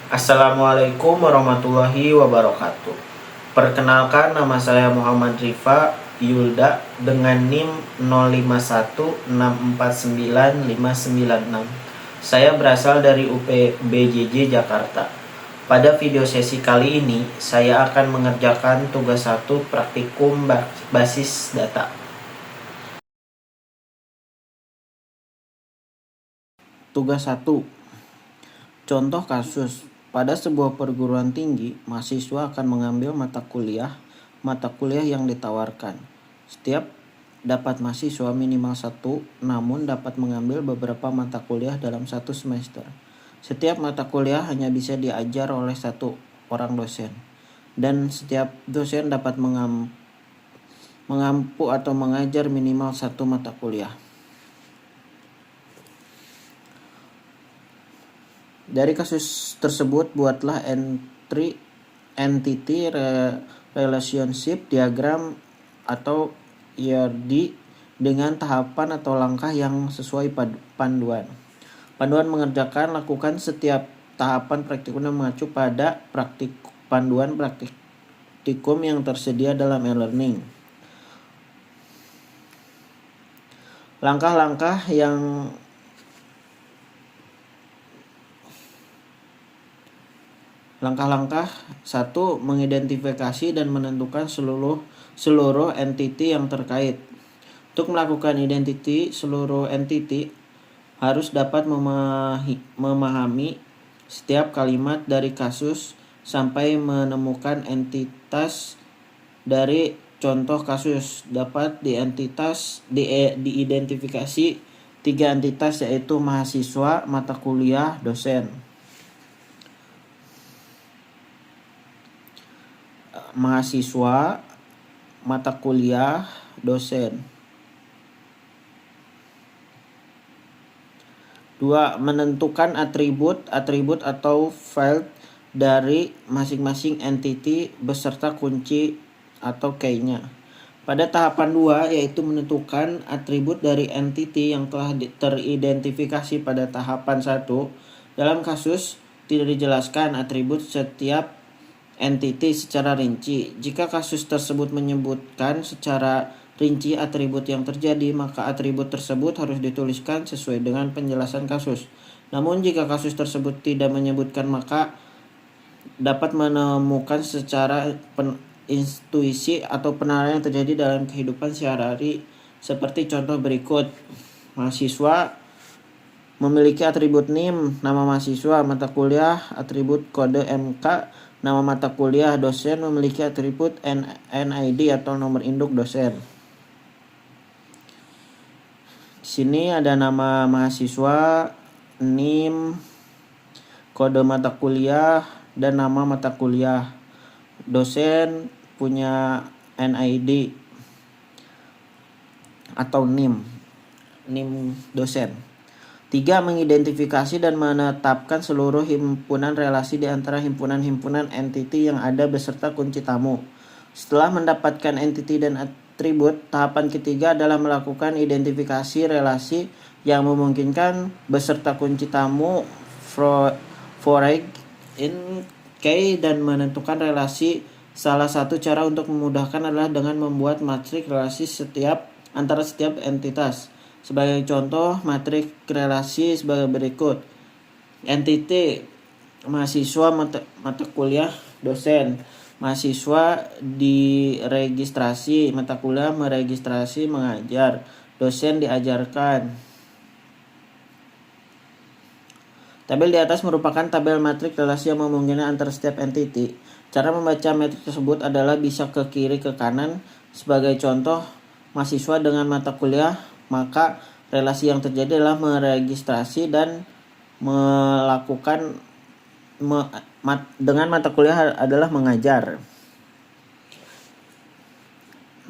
Assalamualaikum warahmatullahi wabarakatuh. Perkenalkan, nama saya Muhammad Rifa Yulda dengan NIM 0516495596. Saya berasal dari UPBJJ Jakarta. Pada video sesi kali ini, saya akan mengerjakan tugas 1 praktikum basis data. Tugas 1. Contoh kasus. Pada sebuah perguruan tinggi, mahasiswa akan mengambil mata kuliah yang ditawarkan. Setiap dapat mahasiswa minimal 1, namun dapat mengambil beberapa mata kuliah dalam 1 semester. Setiap mata kuliah hanya bisa diajar oleh 1 orang dosen, dan setiap dosen dapat mengampu atau mengajar minimal 1 mata kuliah. Dari kasus tersebut, buatlah entity relationship diagram atau ERD dengan tahapan atau langkah yang sesuai panduan. Panduan mengerjakan, lakukan setiap tahapan praktikum dan mengacu pada panduan praktikum yang tersedia dalam e-learning. Langkah-langkah 1. Mengidentifikasi dan menentukan seluruh entity yang terkait. Untuk melakukan identity seluruh entity, harus dapat memahami setiap kalimat dari kasus sampai menemukan entitas dari contoh kasus. Dapat diidentifikasi 3 entitas, yaitu mahasiswa, mata kuliah, dosen. Mahasiswa, mata kuliah, dosen. 2. Menentukan atribut atau field dari masing-masing entity beserta kunci atau key-nya. Pada tahapan 2, yaitu menentukan atribut dari entity yang telah teridentifikasi pada tahapan 1, dalam kasus tidak dijelaskan atribut setiap entity secara rinci. Jika kasus tersebut menyebutkan secara rinci atribut yang terjadi, maka atribut tersebut harus dituliskan sesuai dengan penjelasan kasus. Namun jika kasus tersebut tidak menyebutkan, maka dapat menemukan secara intuisi atau penilaian yang terjadi dalam kehidupan sehari-hari, seperti contoh berikut. Mahasiswa memiliki atribut NIM, nama mahasiswa, mata kuliah, atribut kode MK, nama mata kuliah. Dosen memiliki atribut NID atau nomor induk dosen. Di sini ada nama mahasiswa, NIM, kode mata kuliah, dan nama mata kuliah. Dosen punya NID atau NIM dosen. 3. Mengidentifikasi dan menetapkan seluruh himpunan relasi di antara himpunan-himpunan entity yang ada beserta kunci tamu. Setelah mendapatkan entity dan atribut, tahapan ketiga adalah melakukan identifikasi relasi yang memungkinkan beserta kunci tamu forage in key dan menentukan relasi. Salah satu cara untuk memudahkan adalah dengan membuat matriks relasi antara setiap entitas. Sebagai contoh, matriks relasi sebagai berikut. Entity mahasiswa, mata kuliah, dosen. Mahasiswa diregistrasi, mata kuliah meregistrasi mengajar, dosen diajarkan. Tabel di atas merupakan tabel matriks relasi yang memungkinkan antara setiap entity. Cara membaca matriks tersebut adalah bisa ke kiri ke kanan. Sebagai contoh, mahasiswa dengan mata kuliah, maka relasi yang terjadi adalah meregistrasi dan dengan mata kuliah adalah mengajar.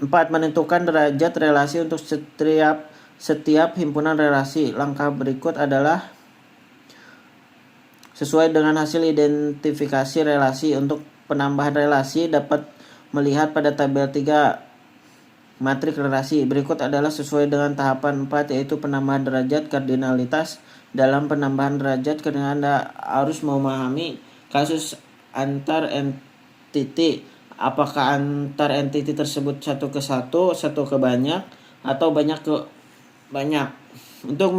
4. Menentukan derajat relasi untuk setiap himpunan relasi. Langkah berikut adalah sesuai dengan hasil identifikasi relasi. Untuk penambahan relasi dapat melihat pada tabel 3 matriks relasi. Berikut adalah sesuai dengan tahapan 4, yaitu penambahan derajat kardinalitas. Dalam penambahan derajat, Anda harus memahami Kasus antar entiti, apakah antar entiti tersebut satu ke satu, satu ke banyak, atau banyak ke banyak. Untuk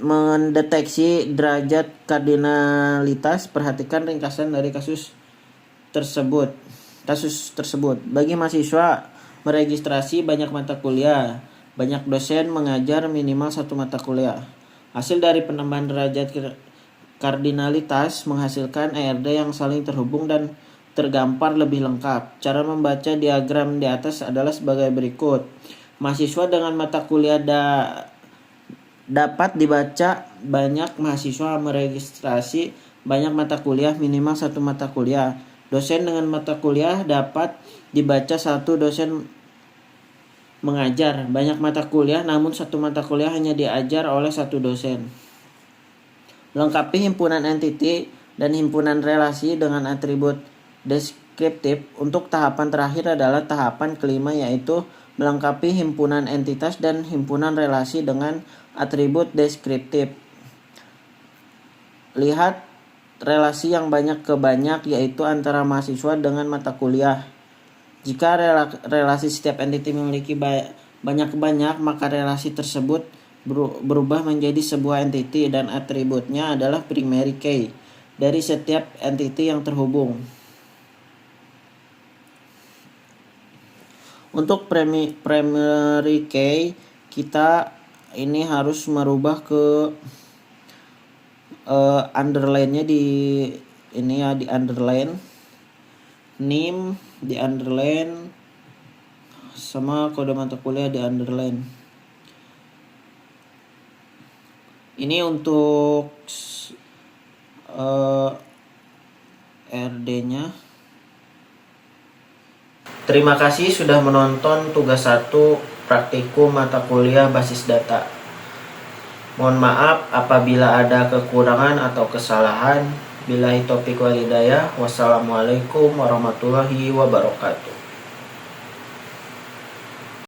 mendeteksi derajat kardinalitas, perhatikan ringkasan dari kasus tersebut. Bagi mahasiswa meregistrasi banyak mata kuliah, banyak dosen mengajar minimal satu mata kuliah. Hasil dari penambahan derajat kardinalitas menghasilkan ERD yang saling terhubung dan tergambar lebih lengkap. Cara membaca diagram di atas adalah sebagai berikut. Mahasiswa dengan mata kuliah dapat dibaca banyak mahasiswa meregistrasi banyak mata kuliah minimal satu mata kuliah. Dosen dengan mata kuliah dapat dibaca satu dosen mengajar banyak mata kuliah, namun satu mata kuliah hanya diajar oleh satu dosen. Lengkapi himpunan entiti dan himpunan relasi dengan atribut deskriptif. Untuk tahapan terakhir adalah tahapan kelima, yaitu melengkapi himpunan entitas dan himpunan relasi dengan atribut deskriptif. Lihat relasi yang banyak ke banyak, yaitu antara mahasiswa dengan mata kuliah. Jika relasi setiap entiti memiliki banyak ke banyak, maka relasi tersebut berubah menjadi sebuah entiti dan atributnya adalah primary key dari setiap entiti yang terhubung. Untuk primary key, kita ini harus merubah ke underline-nya di ini ya, di underline, name di underline, sama kode mata kuliah di underline. Ini untuk RD-nya. Terima kasih sudah menonton tugas 1 praktikum mata kuliah basis data. Mohon maaf apabila ada kekurangan atau kesalahan. Billahi taufiq wal hidayah. Wassalamualaikum warahmatullahi wabarakatuh.